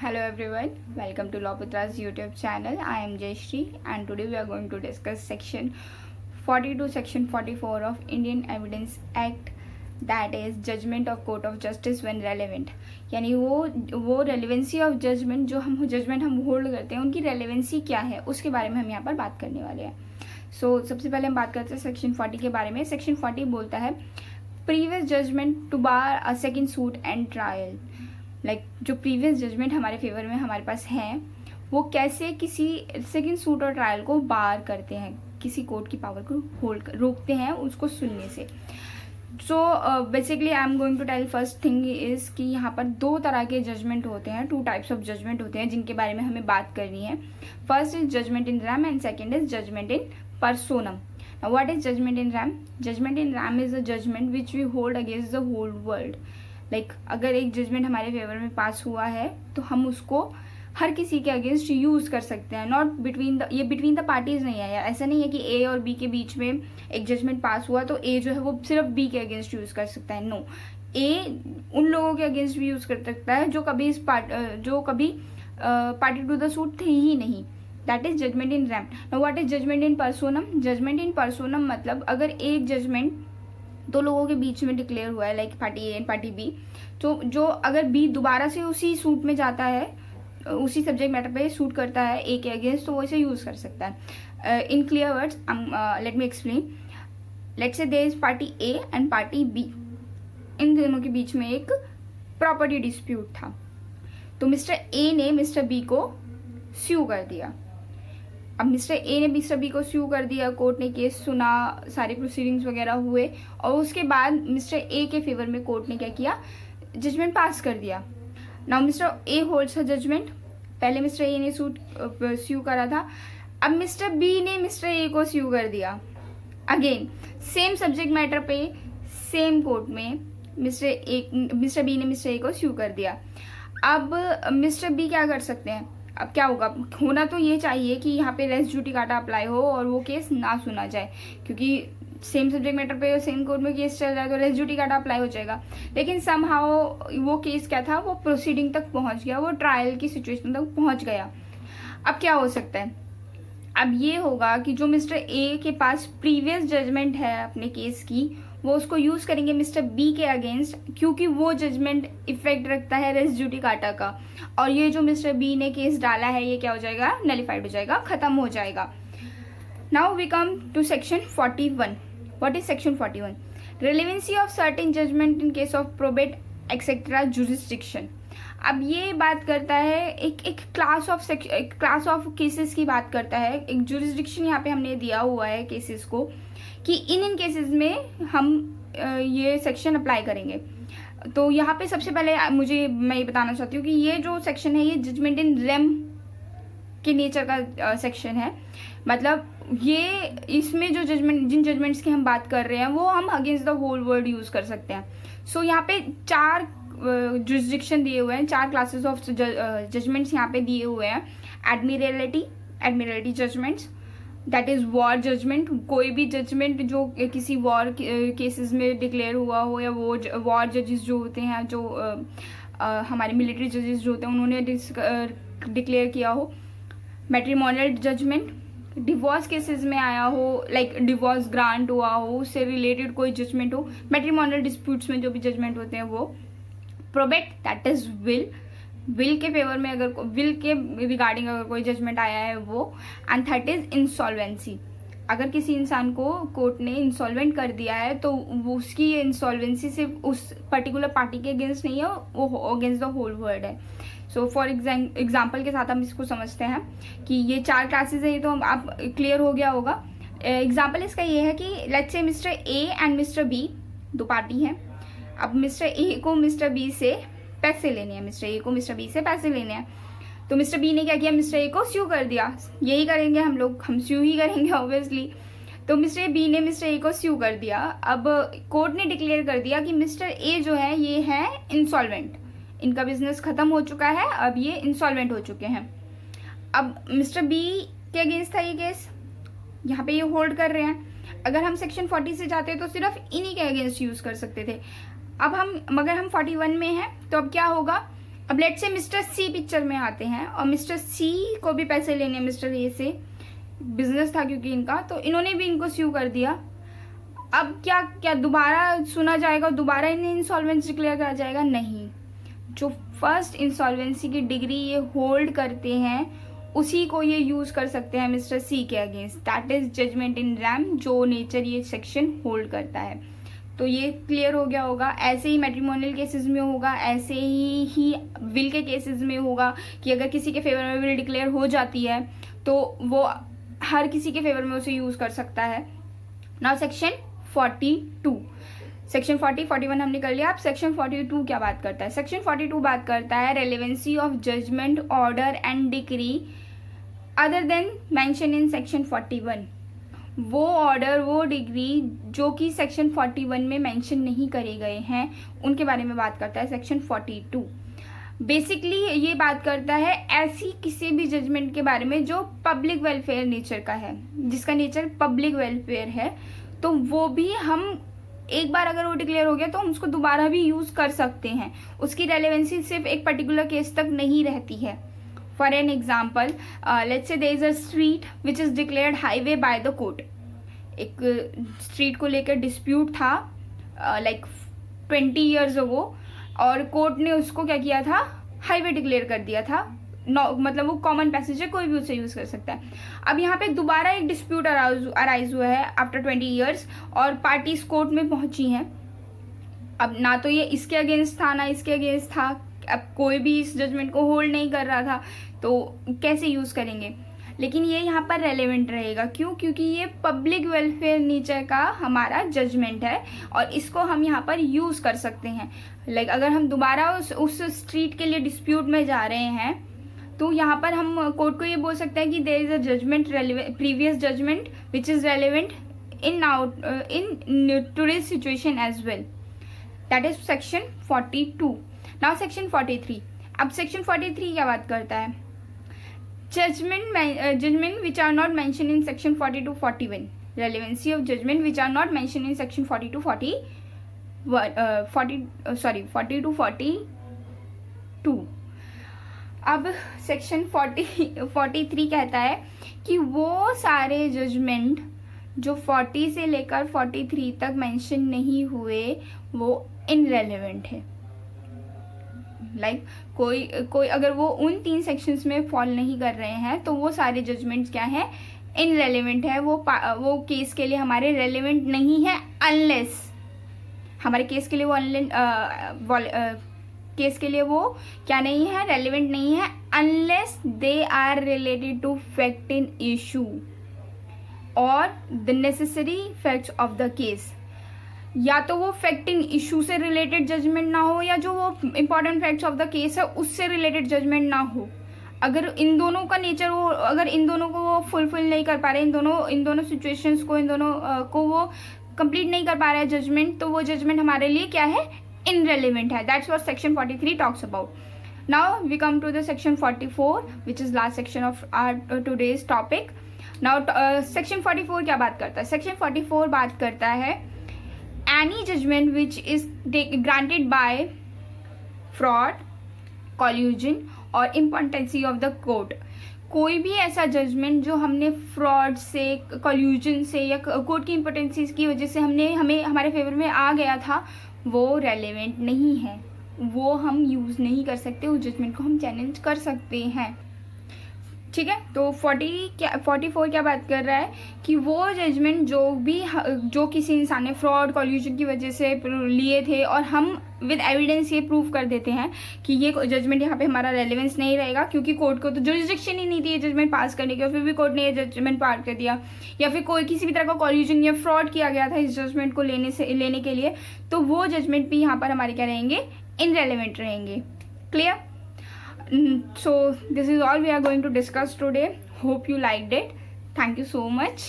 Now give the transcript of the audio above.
Hello everyone, welcome to Loputra's YouTube channel. I am Jayashree and today we are going to discuss section 42, section 44 of Indian Evidence Act, that is judgment of court of justice when relevant. यानी वो relevancy of judgement जो हम judgement हम hold करते हैं उनकी relevancy क्या है उसके बारे में हम यहाँ पर बात करने वाले हैं. सबसे पहले हम बात करते हैं सेक्शन 40 के बारे में. सेक्शन 40 बोलता है previous judgement to bar a second suit and trial. जो प्रीवियस जजमेंट हमारे फेवर में हमारे पास हैं वो कैसे किसी सेकेंड सूट और ट्रायल को बार करते हैं, किसी कोर्ट की पावर को रोकते हैं उसको सुनने से. Basically I am going to tell first thing is कि यहाँ पर दो तरह के जजमेंट होते हैं, टू टाइप्स ऑफ जजमेंट होते हैं जिनके बारे में हमें बात करनी है. First is judgement in rem and second is judgement in personam. What is judgement in rem? Judgment in rem is a judgment which we hold against the whole world. अगर एक जजमेंट हमारे फेवर में पास हुआ है तो हम उसको हर किसी के अगेंस्ट यूज कर सकते हैं. नॉट बिटवीन द पार्टीज नहीं है यार. ऐसा नहीं है कि ए और बी के बीच में एक जजमेंट पास हुआ तो ए जो है वो सिर्फ बी के अगेंस्ट यूज कर सकता है. नो, ए उन लोगों के अगेंस्ट भी यूज कर सकता है जो कभी पार्टी टू द सूट थे ही नहीं. That is judgement in rem. Now what is judgement in personam? Judgment in personam मतलब अगर एक जजमेंट दो लोगों के बीच में डिक्लेयर हुआ है, like party A and party B, तो जो अगर बी दोबारा से उसी सूट में जाता है, उसी सब्जेक्ट मैटर पे सूट करता है ए के अगेंस्ट, तो वो इसे यूज कर सकता है. In clear words let me explain. Let's say there is party A and party B. इन दोनों के बीच में एक प्रॉपर्टी डिस्प्यूट था, तो मिस्टर ए ने मिस्टर बी को स्यू कर दिया. अब मिस्टर ए ने मिस्टर बी को स्यू कर दिया, कोर्ट ने केस सुना, सारे प्रोसीडिंग्स वगैरह हुए और उसके बाद मिस्टर ए के फेवर में कोर्ट ने क्या किया, जजमेंट पास कर दिया. Now mister A holds a judgement. पहले मिस्टर ए ने स्यू करा था, अब मिस्टर बी ने मिस्टर ए को स्यू कर दिया. अगेन सेम सब्जेक्ट मैटर पे सेम कोर्ट में मिस्टर बी ने मिस्टर ए को स्यू कर दिया. अब मिस्टर बी क्या कर सकते हैं? अब क्या होगा, होना तो ये चाहिए कि यहाँ पे रेस जुडिकाटा अप्लाई हो और वो केस ना सुना जाए, क्योंकि सेम सब्जेक्ट मैटर पे सेम कोर्ट में केस चल रहा है तो रेस जुडिकाटा अप्लाई हो जाएगा. लेकिन समहाउ वो केस क्या था, वो प्रोसीडिंग तक पहुंच गया, वो ट्रायल की सिचुएशन तक पहुंच गया. अब क्या हो सकता है? अब ये होगा कि जो मिस्टर ए के पास प्रीवियस जजमेंट है अपने केस की, वो उसको यूज करेंगे मिस्टर बी के अगेंस्ट, क्योंकि वो जजमेंट इफेक्ट रखता है रेस जुडिकाटा का, और ये जो मिस्टर बी ने केस डाला है ये क्या हो जाएगा, नलिफाइड हो जाएगा, खत्म हो जाएगा. Now we come to section 41. What is section 41? Relevancy of certain judgement in case of probate etcetera jurisdiction. अब ये बात करता है एक क्लास ऑफ केसेस की बात करता है. एक जुरिस्डिक्शन यहाँ पे हमने दिया हुआ है केसेस को कि इन केसेस में हम ये सेक्शन अप्लाई करेंगे. तो यहाँ पे सबसे पहले मैं ये बताना चाहती हूँ कि ये जो सेक्शन है ये जजमेंट इन रेम के नेचर का सेक्शन है. मतलब ये इसमें जो जिन जजमेंट्स की हम बात कर रहे हैं वो हम against the whole world use कर सकते हैं. यहाँ पे 4 जुरिस्डिक्शन दिए हुए हैं, 4 क्लासेस ऑफ जजमेंट्स यहाँ पे दिए हुए हैं. Admiralty judgements, that is war judgement. कोई भी जजमेंट जो किसी वॉर केसेस में डिक्लेयर हुआ हो, या वो वॉर जजेस जो होते हैं, जो हमारे मिलिट्री जजेस जो होते हैं उन्होंने डिक्लेयर किया हो. मैट्रिमोनियल जजमेंट, डिवोर्स केसेस में आया हो, लाइक डिवोर्स ग्रांट हुआ हो, उससे रिलेटेड कोई जजमेंट हो. मैट्रिमोनियल डिस्प्यूट्स में जो भी जजमेंट होते हैं वो. प्रोबेट, दैट इज विल के फेवर में, अगर विल के रिगार्डिंग अगर कोई जजमेंट आया है वो. And third is insolvency. अगर किसी इंसान को कोर्ट ने इंसॉल्वेंट कर दिया है तो उसकी इंसॉल्वेंसी सिर्फ उस पर्टिकुलर पार्टी के अगेंस्ट नहीं है, वो अगेंस्ट द होल वर्ल्ड है. फॉर एग्जाम्पल के साथ हम इसको समझते हैं कि ये 4 क्लासेस है, ये तो आप क्लियर हो गया होगा. एग्जाम्पल इसका ये है कि let's say mister A and mister B दो पार्टी हैं. अब मिस्टर ए को मिस्टर बी से पैसे लेने हैं, तो मिस्टर बी ने क्या किया, मिस्टर ए को स्यू कर दिया. यही करेंगे हम स्यू ही करेंगे ऑब्वियसली. तो मिस्टर बी ने मिस्टर ए को स्यू कर दिया. अब कोर्ट ने डिक्लेयर कर दिया कि मिस्टर ए जो है ये है इंसॉल्वेंट, इनका बिजनेस खत्म हो चुका है, अब ये इंसॉल्वेंट हो चुके हैं. अब मिस्टर बी के अगेंस्ट था ये केस, यहाँ पे ये होल्ड कर रहे हैं. अगर हम सेक्शन 40 से जाते तो सिर्फ इन्हीं के अगेंस्ट यूज कर सकते थे. अब मगर हम 41 में हैं तो अब क्या होगा, अब लेट से मिस्टर सी पिक्चर में आते हैं और मिस्टर सी को भी पैसे लेने मिस्टर ए से, बिजनेस था क्योंकि इनका, तो इन्होंने भी इनको स्यू कर दिया। अब क्या क्या दोबारा सुना जाएगा, दोबारा इन्हें इंसॉल्वेंसी डिक्लेयर करा जाएगा? नहीं, जो फर्स्ट इंसॉल्वेंसी की डिग्री ये होल्ड करते हैं उसी को ये यूज कर सकते हैं मिस्टर सी के against, that is judgement in rem, जो नेचर ये सेक्शन होल्ड करता है। तो ये क्लियर हो गया होगा। ऐसे ही मैट्रिमोनियल केसेस में होगा, ऐसे ही विल के केसेस में होगा कि अगर किसी के फेवर में विल डिक्लेयर हो जाती है तो वो हर किसी के फेवर में उसे यूज कर सकता है। नाउ सेक्शन 42, सेक्शन 40, 41 हमने कर लिया। अब सेक्शन 42 क्या बात करता है? सेक्शन 42 बात करता है relevancy of judgement, order and decree other than mention in section 41। वो ऑर्डर, वो डिग्री जो कि सेक्शन 41 में मेंशन नहीं करे गए हैं, उनके बारे में बात करता है सेक्शन 42। बेसिकली ये बात करता है ऐसी किसी भी जजमेंट के बारे में जो पब्लिक वेलफेयर नेचर का है, जिसका नेचर पब्लिक वेलफेयर है, तो वो भी हम एक बार अगर वो डिक्लेयर हो गया तो हम उसको दोबारा भी यूज कर सकते हैं। उसकी रेलेवेंसी सिर्फ एक पर्टिकुलर केस तक नहीं रहती है। For an example, let's say there is a street which is declared highway by the court. एक स्ट्रीट को लेकर डिस्प्यूट था लाइक 20 ईयर्स अगो, और कोर्ट ने उसको क्या किया था, हाईवे डिक्लेयर कर दिया था। मतलब वो कॉमन पैसेज है, कोई भी उसे यूज कर सकता है। अब यहाँ पे दोबारा एक डिस्प्यूट अराइज हुआ है आफ्टर 20 ईयर्स और पार्टीज कोर्ट में पहुंची हैं। अब ना तो ये इसके अगेंस्ट था ना इसके अगेंस्ट था, अब कोई भी इस जजमेंट को होल्ड नहीं कर रहा था, तो कैसे यूज करेंगे? लेकिन ये यहाँ पर रेलेवेंट रहेगा। क्यों? क्योंकि ये पब्लिक वेलफेयर नेचर का हमारा जजमेंट है और इसको हम यहाँ पर यूज कर सकते हैं। लाइक अगर हम दोबारा उस स्ट्रीट के लिए डिस्प्यूट में जा रहे हैं तो यहाँ पर हम कोर्ट को ये बोल सकते हैं कि there is a judgement, previous judgement which is relevant in today's situation as well. That is section 42। Now section 43। अब सेक्शन 43 क्या बात करता है? Judgement which are not mentioned in section 42 41, relevancy of judgment which are not mentioned in section 42 42। अब section 43 कहता है कि वो सारे जजमेंट जो 40 से लेकर 43 तक मेंशन नहीं हुए वो इनरेलेवेंट है। लाइक कोई अगर वो उन 3 सेक्शंस में फॉल नहीं कर रहे हैं तो वो सारे जजमेंट्स क्या है, इनरेलेवेंट है। वो केस के लिए हमारे रेलेवेंट नहीं है अनलेस हमारे केस के लिए केस के लिए वो क्या नहीं है, रेलेवेंट नहीं है unless they are related to fact in issue और the necessary facts of the case. या तो वो फैक्ट इन इशू से रिलेटेड जजमेंट ना हो या जो वो important facts of the case है उससे रिलेटेड जजमेंट ना हो। अगर इन दोनों का नेचर वो, अगर इन दोनों को वो फुलफिल नहीं कर पा रहे, इन दोनों सिचुएशंस को, इन दोनों को वो कंप्लीट नहीं कर पा रहा है जजमेंट, तो वो जजमेंट हमारे लिए क्या है, इनरेलेवेंट है। That's what section 43 talks about. Now we come to the section 44 which is last section of our today's topic. Now section 44 क्या बात करता है? सेक्शन 44 बात करता है any judgment which is granted by fraud, collusion or impotency of the court। कोई भी ऐसा जजमेंट जो हमने फ्रॉड से, कॉल्यूजन से या कोर्ट की इम्पोर्टेंसी की वजह से हमें हमारे फेवर में आ गया था, वो रेलेवेंट नहीं है, वो हम यूज़ नहीं कर सकते, उस जजमेंट को हम चैलेंज कर सकते हैं। ठीक है, तो 44 क्या बात कर रहा है कि वो जजमेंट जो किसी इंसान ने फ्रॉड, कॉल्यूजन की वजह से लिए थे और हम विद एविडेंस ये प्रूव कर देते हैं कि ये जजमेंट यहाँ पे हमारा रेलेवेंस नहीं रहेगा क्योंकि कोर्ट को तो जुरिस्डिक्शन ही नहीं थी जजमेंट पास करने की, और फिर भी कोर्ट ने ये जजमेंट पास कर दिया, या फिर कोई किसी भी तरह का कॉल्यूजन या फ्रॉड किया गया था इस जजमेंट को लेने के लिए, तो वो जजमेंट भी यहाँ पर हमारे क्या रहेंगे, इनरेलेवेंट रहेंगे। Clear? So this is all we are going to discuss today. Hope you liked it. Thank you so much.